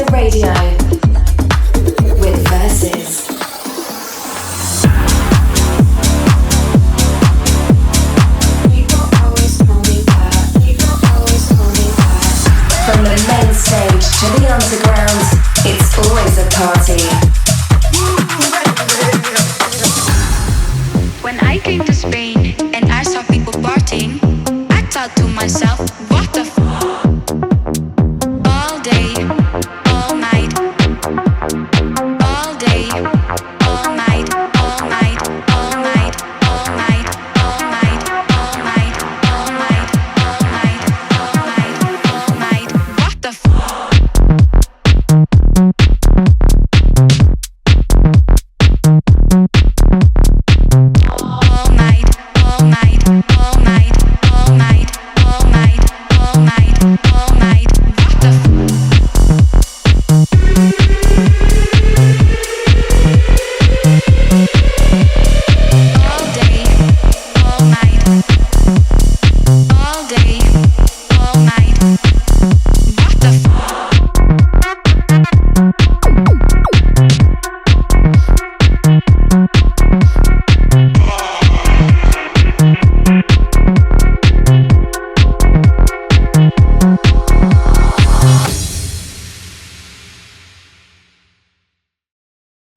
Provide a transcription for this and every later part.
Starter Radio with Versus. From the main stage to the underground, it's always a party. When I came to Spain and I saw people partying, I thought to myself, what the f***? All day, all night. All day, all night, all night, all night, all night, all night, all night, all night, all night, all night, all night. What the f***?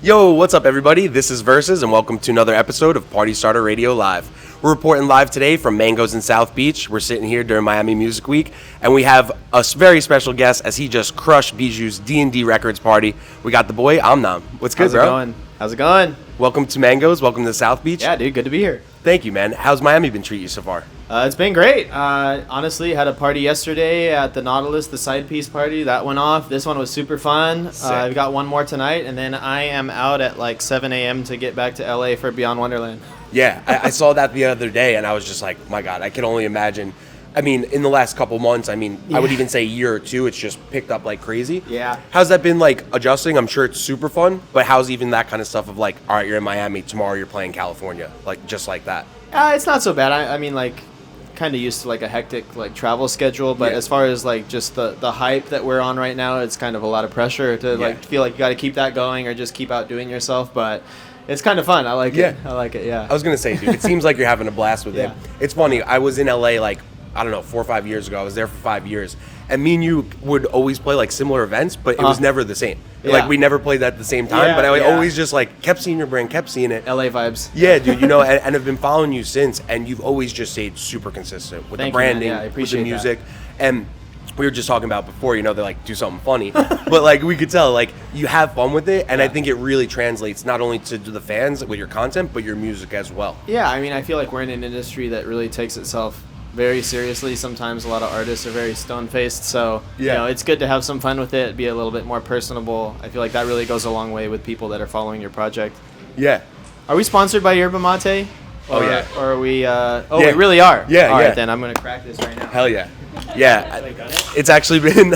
Yo, what's up everybody? This is Versus and welcome to another episode of Party Starter Radio Live. We're reporting live today from Mango's in South Beach. We're sitting here during Miami Music Week and we have a very special guest as he just crushed Bijou's D&D Records party. We got the boy, Omnom. What's good, bro? How's it going? Welcome to Mango's. Welcome to South Beach. Yeah, dude, good to be here. Thank you, man. How's Miami been treating you so far? It's been great. Honestly, had a party yesterday at the Nautilus, the side piece party. That went off. This one was super fun. I've got one more tonight, and then I am out at like 7 a.m. to get back to LA for Beyond Wonderland. Yeah, I saw that the other day, and I was just like, my God, I can only imagine. I mean, in the last couple months, I would even say a year or two, it's just picked up like crazy. Yeah. How's that been like adjusting? I'm sure it's super fun, but how's even that kind of stuff of like, all right, you're in Miami, tomorrow you're playing California, like just like that? It's not so bad. I mean, like, kind of used to like a hectic like travel schedule, but as far as like just the hype that we're on right now, it's kind of a lot of pressure to like feel like you got to keep that going or just keep outdoing yourself, but it's kind of fun. I like it. I like it. Yeah. I was going to say, dude, it seems like you're having a blast with it. It's funny. I was in LA like, I don't know, 4 or 5 years ago. I was there for 5 years. And me and you would always play like similar events, but it was never the same. Like we never played at the same time, but I always just like kept seeing your brand, kept seeing it. LA vibes. Yeah, dude, you know, and I've been following you since, and you've always just stayed super consistent with the branding, with the music. And we were just talking about before, you know, they like do something funny, but like we could tell like you have fun with it, and I think it really translates not only to the fans with your content, but your music as well. Yeah, I mean, I feel like we're in an industry that really takes itself very seriously. Sometimes a lot of artists are very stone-faced, so you know, it's good to have some fun with it, be a little bit more personable. I feel like that really goes a long way with people that are following your project. Yeah. Are we sponsored by Yerba Mate? Or are we? We really are. Yeah. All right, then I'm gonna crack this right now. Hell yeah. Yeah, it's actually been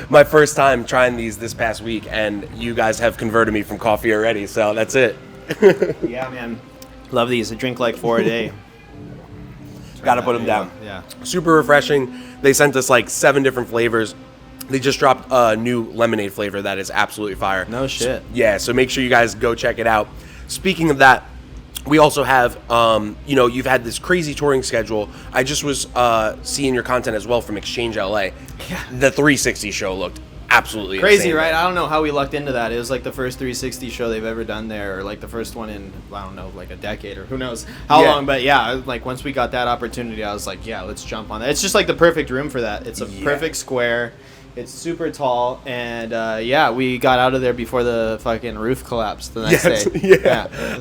my first time trying these this past week, and you guys have converted me from coffee already, so that's it. Yeah, man. Love these. I drink like 4 a day. Gotta put them down. Yeah. Super refreshing. They sent us like 7 different flavors. They just dropped a new lemonade flavor that is absolutely fire. No shit. So make sure you guys go check it out. Speaking of that, we also have, you know, you've had this crazy touring schedule. I just was seeing your content as well from Exchange LA. Yeah. The 360 show looked absolutely crazy, insane, right? I don't know how we lucked into that. It was like the first 360 show they've ever done there, or like the first one in, I don't know, like a decade or who knows how long. But yeah, like once we got that opportunity, I was like, yeah, let's jump on that. It's just like the perfect room for that. It's a perfect square. It's super tall, and we got out of there before the fucking roof collapsed the next day.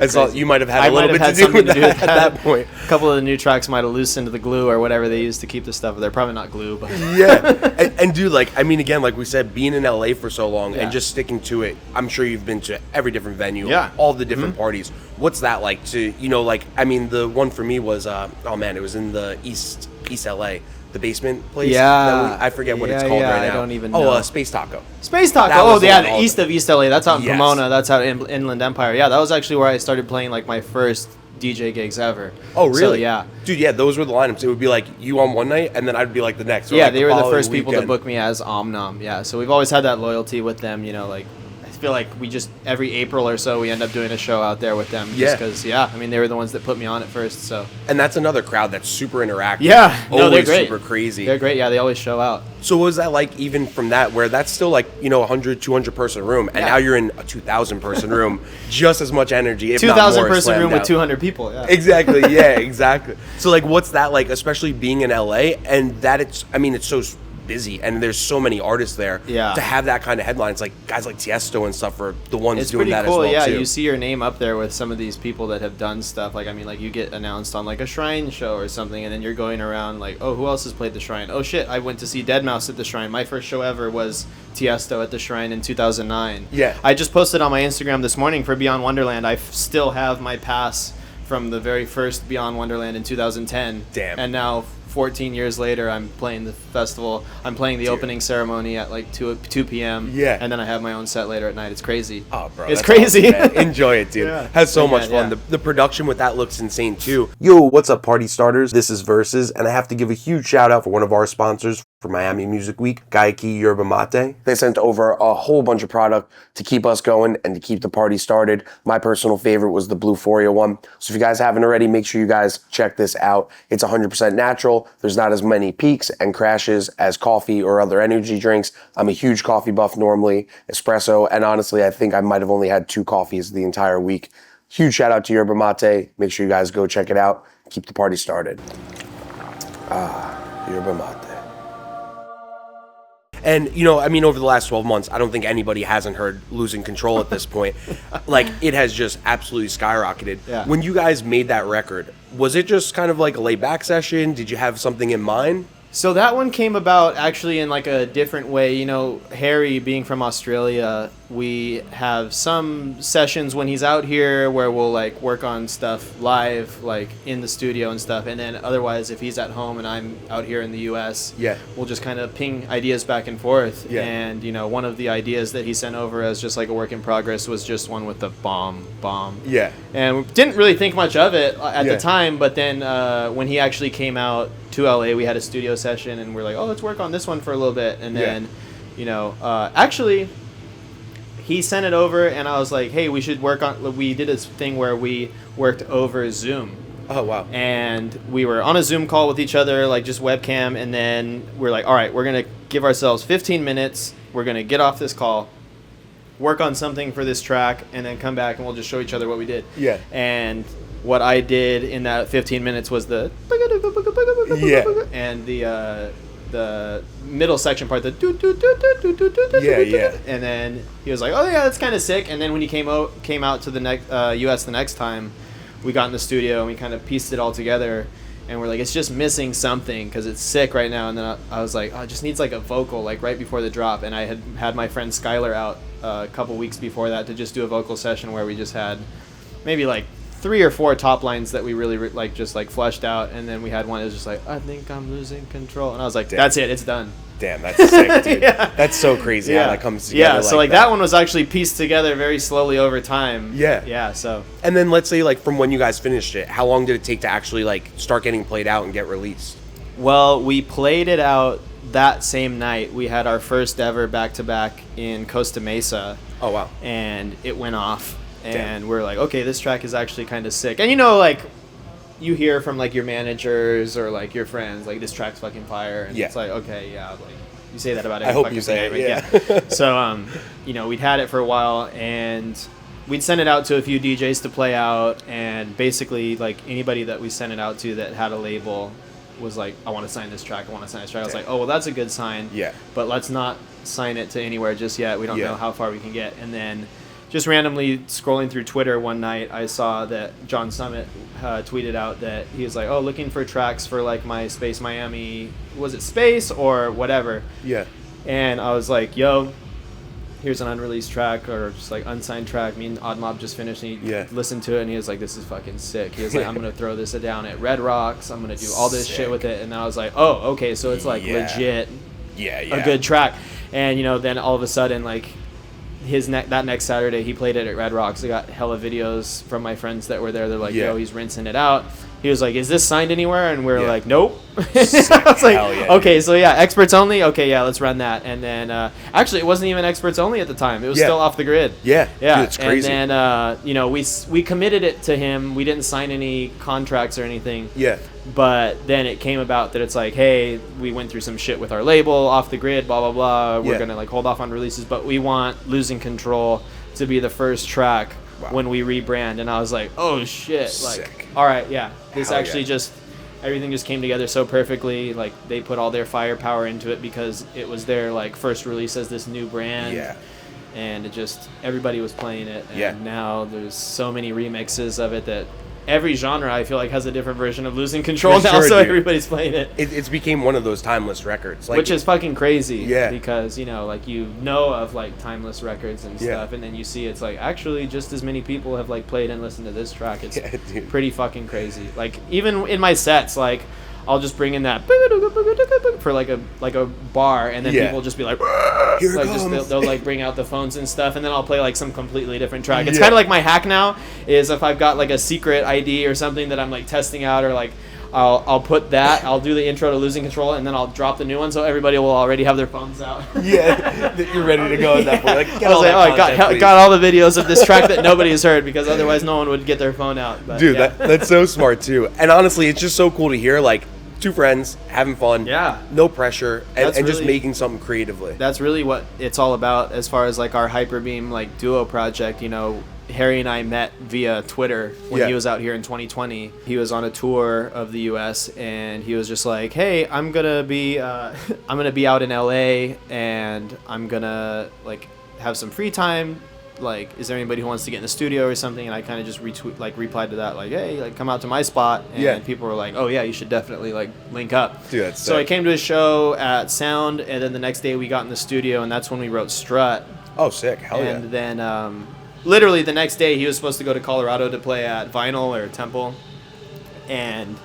I saw you might have had a little bit to do with that at that point. A couple of the new tracks might have loosened the glue or whatever they used to keep the stuff. They're probably not glue, but and dude, like, I mean, again, like we said, being in LA for so long and just sticking to it, I'm sure you've been to every different venue, all the different parties. What's that like to, you know, like, I mean, the one for me was, it was in the East LA. The basement place? I forget what it's called right now. I don't even know. Space Taco. Space Taco. The east of East LA. That's out in Pomona. That's out in Inland Empire. Yeah, that was actually where I started playing like my first DJ gigs ever. Oh, really? So, yeah. Dude, yeah, those were the lineups. It would be like you on one night, and then I'd be like the next. Or Yeah, like they were the following first people to weekend. book me as Omnom. Yeah, so we've always had that loyalty with them. You know, like I feel like we just every April or so we end up doing a show out there with them. Yeah. Because I mean they were the ones that put me on at first. So. And that's another crowd that's super interactive. Yeah, no, they're Always great. super crazy. They're great. Yeah, they always show out. So what was that like even from that, where that's still like, 100, 200 person room, and Yeah. now you're in a 2,000 person room, just as much energy, if 2,000 not more, person room slammed with out. 200 people. Yeah. Exactly, yeah, exactly. So like, what's that like, especially being in LA, and that it's so busy, and there's so many artists there. Yeah. To have that kind of headlines, like guys like Tiesto and stuff are the ones It's doing pretty that cool, as well yeah. too. You see your name up there with some of these people that have done stuff. Like, I mean, like you get announced on like a Shrine show or something, and then you're going around like, oh, who else has played the Shrine? Oh shit, I went to see Deadmau5 at the Shrine. My first show ever was Tiesto at the Shrine in 2009. Yeah. I just posted on my Instagram this morning for Beyond Wonderland. I still have my pass from the very first Beyond Wonderland in 2010. Damn. And now 14 years later, I'm playing the festival. I'm playing the opening ceremony at like 2 p.m. Yeah. And then I have my own set later at night. It's crazy. Oh, bro, it's that's crazy. awesome, man. Enjoy it, dude. Yeah. Has so Yeah, much fun. yeah. The production with that looks insane too. Yo, what's up, party starters? This is Versus, and I have to give a huge shout out for one of our sponsors for Miami Music Week, Guayaki Yerba Mate. They sent over a whole bunch of product to keep us going and to keep the party started. My personal favorite was the Blueforia one. So if you guys haven't already, make sure you guys check this out. It's 100% natural. There's not as many peaks and crashes as coffee or other energy drinks. I'm a huge coffee buff normally, espresso, and honestly, I think I might have only had 2 coffees the entire week. Huge shout out to Yerba Mate. Make sure you guys go check it out. Keep the party started. Yerba Mate. And, over the last 12 months, I don't think anybody hasn't heard Losing Control at this point. Like, it has just absolutely skyrocketed. Yeah. When you guys made that record, was it just kind of like a laid-back session? Did you have something in mind? So that one came about actually in like a different way. Harry being from Australia, we have some sessions when he's out here where we'll like work on stuff live, like in the studio and stuff. And then otherwise, if he's at home and I'm out here in the US, we'll just kind of ping ideas back and forth. Yeah. And, one of the ideas that he sent over as just like a work in progress was just one with the bomb. Yeah. And we didn't really think much of it at Yeah. the time, but then when he actually came out to LA, we had a studio session, and we're like, oh, let's work on this one for a little bit. And then, actually, he sent it over, and I was like, hey, we should work on. We did this thing where we worked over Zoom. Oh, wow. And we were on a Zoom call with each other, like just webcam, and then we're like, all right, we're gonna give ourselves 15 minutes. We're gonna get off this call, work on something for this track, and then come back and we'll just show each other what we did. Yeah. And what I did in that 15 minutes was the and the middle section part, the and then he was like, oh yeah, that's kind of sick. And then when he came out to the next US the next time, we got in the studio and we kind of pieced it all together. And we're like, it's just missing something because it's sick right now. And then I was like, oh, it just needs like a vocal, like right before the drop. And I had my friend Skylar out a couple weeks before that to just do a vocal session where we just had maybe like 3 or 4 top lines that we really just fleshed out. And then we had one that was just like, I think I'm losing control. And I was like, that's it, it's done. Damn, that's sick, dude. Yeah. That's so crazy how that comes together. Yeah, so like that one was actually pieced together very slowly over time. Yeah. Yeah, so. And then let's say, like, from when you guys finished it, how long did it take to actually, like, start getting played out and get released? Well, we played it out that same night. We had our first ever back-to-back in Costa Mesa. Oh, wow. And it went off. And Damn. we're like, okay, this track is actually kind of sick. And like, you hear from like your managers or like your friends, like this track's fucking fire. And it's like, okay, yeah, like you say that about every I hope fucking you say thing, it, yeah. So, we'd had it for a while and we'd send it out to a few DJs to play out. And basically, like anybody that we sent it out to that had a label was like, I want to sign this track. I was like, oh, well, that's a good sign. Yeah. But let's not sign it to anywhere just yet. We don't Yeah. know how far we can get. And then just randomly scrolling through Twitter one night, I saw that John Summit tweeted out that he was like, oh, looking for tracks for like my Space Miami, was it Space or whatever? Yeah. And I was like, yo, here's an unreleased track or just like unsigned track. Me and Odd Mob just finished and he listened to it and he was like, this is fucking sick. He was like, I'm going to throw this down at Red Rocks. I'm going to do all this shit with it. And then I was like, oh, okay, so it's like legit Yeah. a good track. And, then all of a sudden, like, that next Saturday he played it at Red Rocks. I got hella videos from my friends that were there. They're like, yo, he's rinsing it out. He was like, is this signed anywhere? And we're like, nope. I was like, okay, so yeah, experts only. Okay, yeah, let's run that. And then actually, it wasn't even experts only at the time. It was still off the grid. Yeah. Yeah. Dude, it's crazy. And then, you know, we committed it to him. We didn't sign any contracts or anything. Yeah. But then it came about that it's like, hey, we went through some shit with our label, off the grid, blah, blah, blah. We're going to like hold off on releases, but we want Losing Control to be the first track when we rebrand. And I was like, oh shit. Sick. Like, all right, yeah. This Hell actually just, everything just came together so perfectly. Like they put all their firepower into it because it was their like first release as this new brand. Yeah. And it just, everybody was playing it. And now there's so many remixes of it that every genre I feel like has a different version of Losing Control now, so everybody's playing it. It's became one of those timeless records, like, which is fucking crazy. Yeah. Because you know, like you know of like timeless records and stuff, and then you see it's like actually just as many people have like played and listened to this track. It's pretty fucking crazy. Like even in my sets, like I'll just bring in that for like a bar, and then people will just be like, here like it just comes. they'll like bring out the phones and stuff, and then I'll play like some completely different track. It's kind of like my hack now is if I've got like a secret ID or something that I'm like testing out, or like I'll put that, I'll do the intro to Losing Control, and then I'll drop the new one so everybody will already have their phones out. You're ready to go at that point. Like, I was like, I got all the videos of this track that nobody has heard, because otherwise no one would get their phone out. But, dude, that's so smart too. And honestly, it's just so cool to hear, like, two friends having fun, no pressure, and just making something creatively. That's really what it's all about as far as like our Hyperbeam like duo project. You know, Harry and I met via Twitter when he was out here in 2020. He was on a tour of the U.S. and he was just like, "Hey, I'm gonna be out in L.A. and I'm gonna like have some free time. Like, is there anybody who wants to get in the studio or something?" And I kind of just replied to that, like, "Hey, like, come out to my spot." And people were like, "Oh yeah, you should definitely like link up." Dude, that's so sick. I came to a show at Sound, and then the next day we got in the studio, and that's when we wrote Strut. Oh, sick! Hell yeah! And then literally the next day he was supposed to go to Colorado to play at Vinyl or Temple, and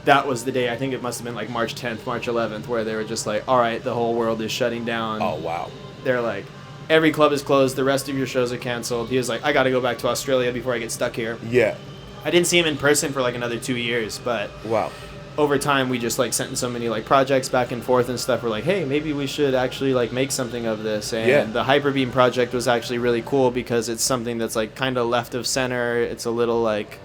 that was the day, I think it must have been like March 10th, March 11th, where they were just like, "All right, the whole world is shutting down." Oh wow! They're like, every club is closed. The rest of your shows are canceled. He was like, I got to go back to Australia before I get stuck here. Yeah. I didn't see him in person for like another 2 years, but wow. Over time we just like sent in so many like projects back and forth and stuff. We're like, hey, maybe we should actually like make something of this. And the Hyperbeam project was actually really cool because it's something that's like kind of left of center. It's a little like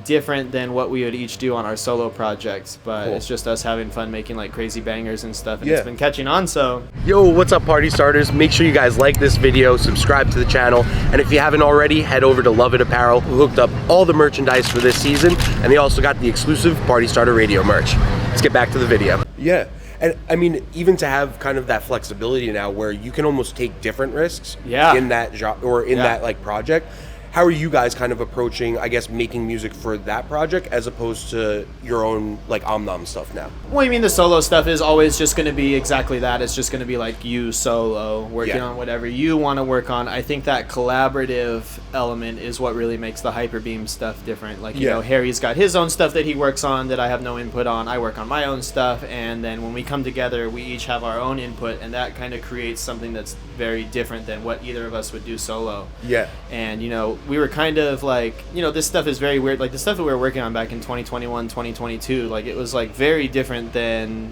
different than what we would each do on our solo projects, but it's just us having fun making like crazy bangers and stuff, and it's been catching on. So yo, what's up, party starters? Make sure you guys like this video, subscribe to the channel, and if you haven't already, head over to Love It Apparel, who hooked up all the merchandise for this season, and they also got the exclusive Party Starter Radio merch. Let's get back to the video. Yeah. And I mean, even to have kind of that flexibility now where you can almost take different risks in that job or in that like project. How are you guys kind of approaching, I guess, making music for that project as opposed to your own, like, Omnom stuff now? Well, I mean, the solo stuff is always just going to be exactly that. It's just going to be, like, you solo, working on whatever you want to work on. I think that collaborative element is what really makes the Hyperbeam stuff different. Like, you know, Harry's got his own stuff that he works on that I have no input on. I work on my own stuff, and then when we come together, we each have our own input, and that kind of creates something that's very different than what either of us would do solo. Yeah. And, you know, we were kind of like, you know, this stuff is very weird. Like the stuff that we were working on back in 2021, 2022, like it was like very different than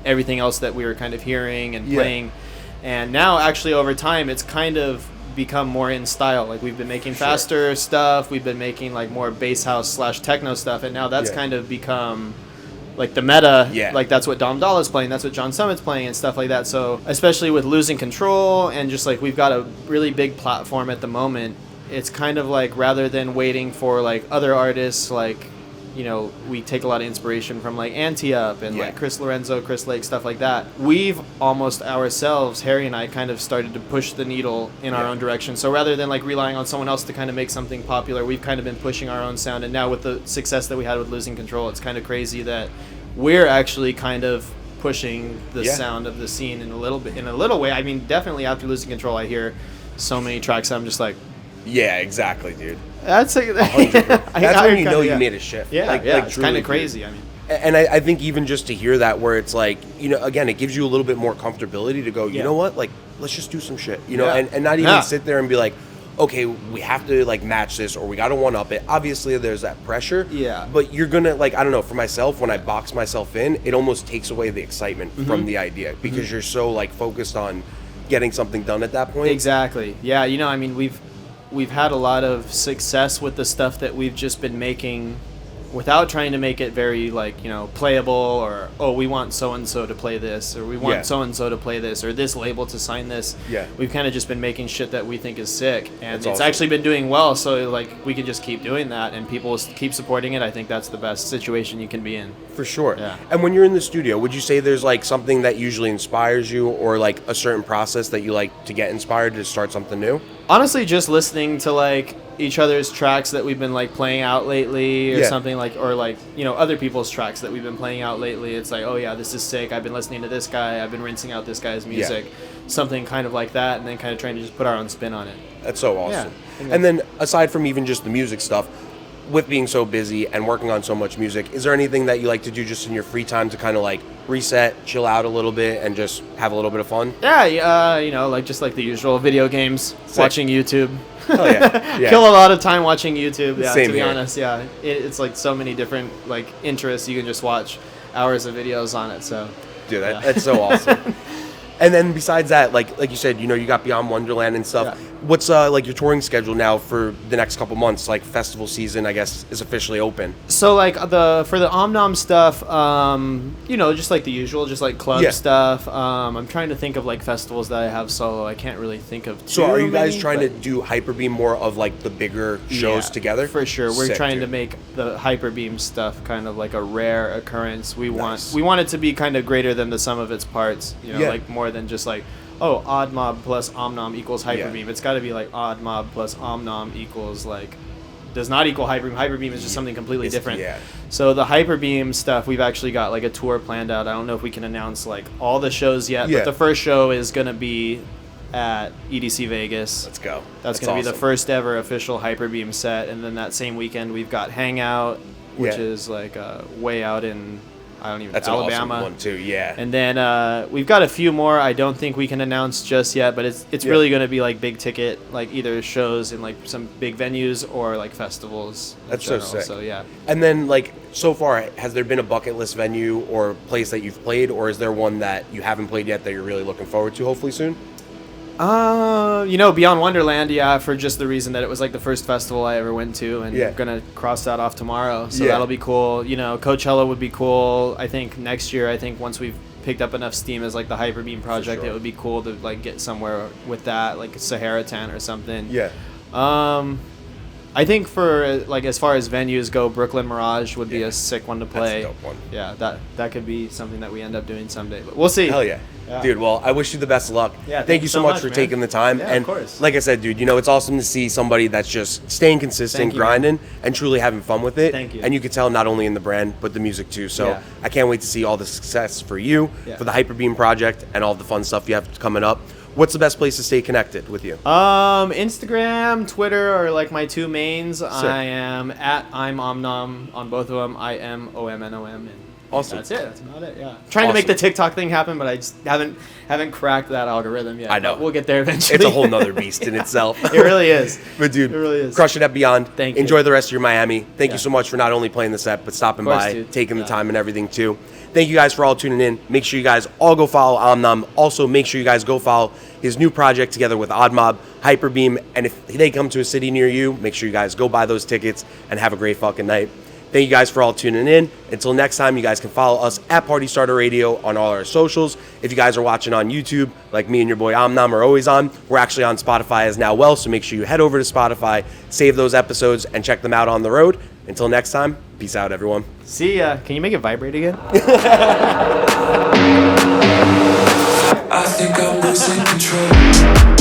everything else that we were kind of hearing and playing. And now actually over time, it's kind of become more in style. Like we've been making faster stuff. We've been making like more bass house / techno stuff. And now that's kind of become like the meta. Like that's what Dom Dolla's playing. That's what John Summit's playing and stuff like that. So especially with Losing Control and just like we've got a really big platform at the moment, it's kind of like rather than waiting for like other artists, like, you know, we take a lot of inspiration from like Anti-Up and like Chris Lorenzo, Chris Lake, stuff like that. We've almost ourselves, Harry and I, kind of started to push the needle in our own direction. So rather than like relying on someone else to kind of make something popular, we've kind of been pushing our own sound. And now with the success that we had with Losing Control, it's kind of crazy that we're actually kind of pushing the sound of the scene in a little way. I mean, definitely after Losing Control, I hear so many tracks I'm just like, yeah, exactly, dude. That's like, that's when you know you made a shift. Yeah, like it's kind truly, of crazy. I mean, And I think even just to hear that, where it's like, you know, again, it gives you a little bit more comfortability to go, you know what, like, let's just do some shit, you know, and not even sit there and be like, okay, we have to like match this or we got to one up it. Obviously, there's that pressure. Yeah. But you're gonna like, I don't know, for myself, when I box myself in, it almost takes away the excitement from the idea because you're so like focused on getting something done at that point. Exactly. Yeah. You know, I mean, we've had a lot of success with the stuff that we've just been making without trying to make it very like, you know, playable or, oh, we want so-and-so to play this or we want so-and-so to play this or this label to sign this. Yeah. We've kind of just been making shit that we think is sick and it's awesome. Actually been doing well. So like we can just keep doing that and people keep supporting it. I think that's the best situation you can be in. For sure. Yeah. And when you're in the studio, would you say there's like something that usually inspires you or like a certain process that you like to get inspired to start something new? Honestly, just listening to like each other's tracks that we've been like playing out lately or something like, or like, you know, other people's tracks that we've been playing out lately. It's like, oh yeah, this is sick. I've been listening to this guy. I've been rinsing out this guy's music, something kind of like that. And then kind of trying to just put our own spin on it. That's so awesome. Yeah, and then aside from even just the music stuff, with being so busy and working on so much music, is there anything that you like to do just in your free time to kind of like reset, chill out a little bit, and just have a little bit of fun? Yeah, you know, like just like the usual video games, watching YouTube. Oh yeah. Kill a lot of time watching YouTube. Yeah, Same to be here. honest, yeah, it's like so many different like interests. You can just watch hours of videos on it. So, dude, that's so awesome. And then besides that, like you said, you know, you got Beyond Wonderland and stuff. Yeah. What's like your touring schedule now for the next couple months? Like festival season, I guess, is officially open. So like for the Omnom stuff, you know, just like the usual, just like club stuff. I'm trying to think of like festivals that I have solo. I can't really think of too So are you guys many, trying to do Hyperbeam more of like the bigger shows together? For sure. We're trying to make the Hyperbeam stuff kind of like a rare occurrence. We want it to be kind of greater than the sum of its parts. You know, like more than just like, oh, Odd Mob plus Omnom equals Hyperbeam. It's got to be like Odd Mob plus Omnom equals like, does not equal Hyperbeam. Hyperbeam is just something completely different. Yeah. So the Hyperbeam stuff, we've actually got like a tour planned out. I don't know if we can announce like all the shows yet, but the first show is going to be at EDC Vegas. Let's go. That's going to be the first ever official Hyperbeam set. And then that same weekend, we've got Hangout, which is like way out in... That's Alabama. An awesome one too, yeah. And then we've got a few more I don't think we can announce just yet, but it's really going to be like big ticket, like either shows in like some big venues or like festivals. That's so sick. So yeah. And then like so far, has there been a bucket list venue or place that you've played, or is there one that you haven't played yet that you're really looking forward to hopefully soon? You know, Beyond Wonderland, for just the reason that it was like the first festival I ever went to, and I'm gonna cross that off tomorrow, so that'll be cool. You know, Coachella would be cool. I think next year, once we've picked up enough steam as like the Hyperbeam project, it would be cool to like get somewhere with that, like Sahara Tent or something. Yeah. I think for like as far as venues go, Brooklyn Mirage would be a sick one to play. That's a dope one. Yeah, that could be something that we end up doing someday, but we'll see. Hell yeah. Dude, well, I wish you the best of luck. Yeah, thank you so much for taking the time. Yeah, and of course. Like I said, dude, you know, it's awesome to see somebody that's just staying consistent, grinding, and truly having fun with it. Thank you. And you can tell not only in the brand, but the music too. So I can't wait to see all the success for you, for the Hyperbeam project, and all the fun stuff you have coming up. What's the best place to stay connected with you? Instagram, Twitter are like my two mains. Sick. I am at I'm Omnom on both of them. IMOMNOM. Awesome. That's it. That's about it. Yeah. Trying to make the TikTok thing happen, but I just haven't cracked that algorithm yet. I know. We'll get there eventually. It's a whole nother beast in itself. It really is. But dude, it really is. Crush it at Beyond. Thank you. Enjoy the rest of your Miami. Thank you so much for not only playing the set, but stopping by, taking the time and everything too. Thank you guys for all tuning in. Make sure you guys all go follow Omnom. Also, make sure you guys go follow his new project together with Odd Mob, Hyperbeam. And if they come to a city near you, make sure you guys go buy those tickets and have a great fucking night. Thank you guys for all tuning in. Until next time, you guys can follow us at Party Starter Radio on all our socials. If you guys are watching on YouTube, like me and your boy Omnom are always on, we're actually on Spotify as now well, so make sure you head over to Spotify, save those episodes, and check them out on the road. Until next time, peace out, everyone. See ya. Can you make it vibrate again? I think I'm losing control.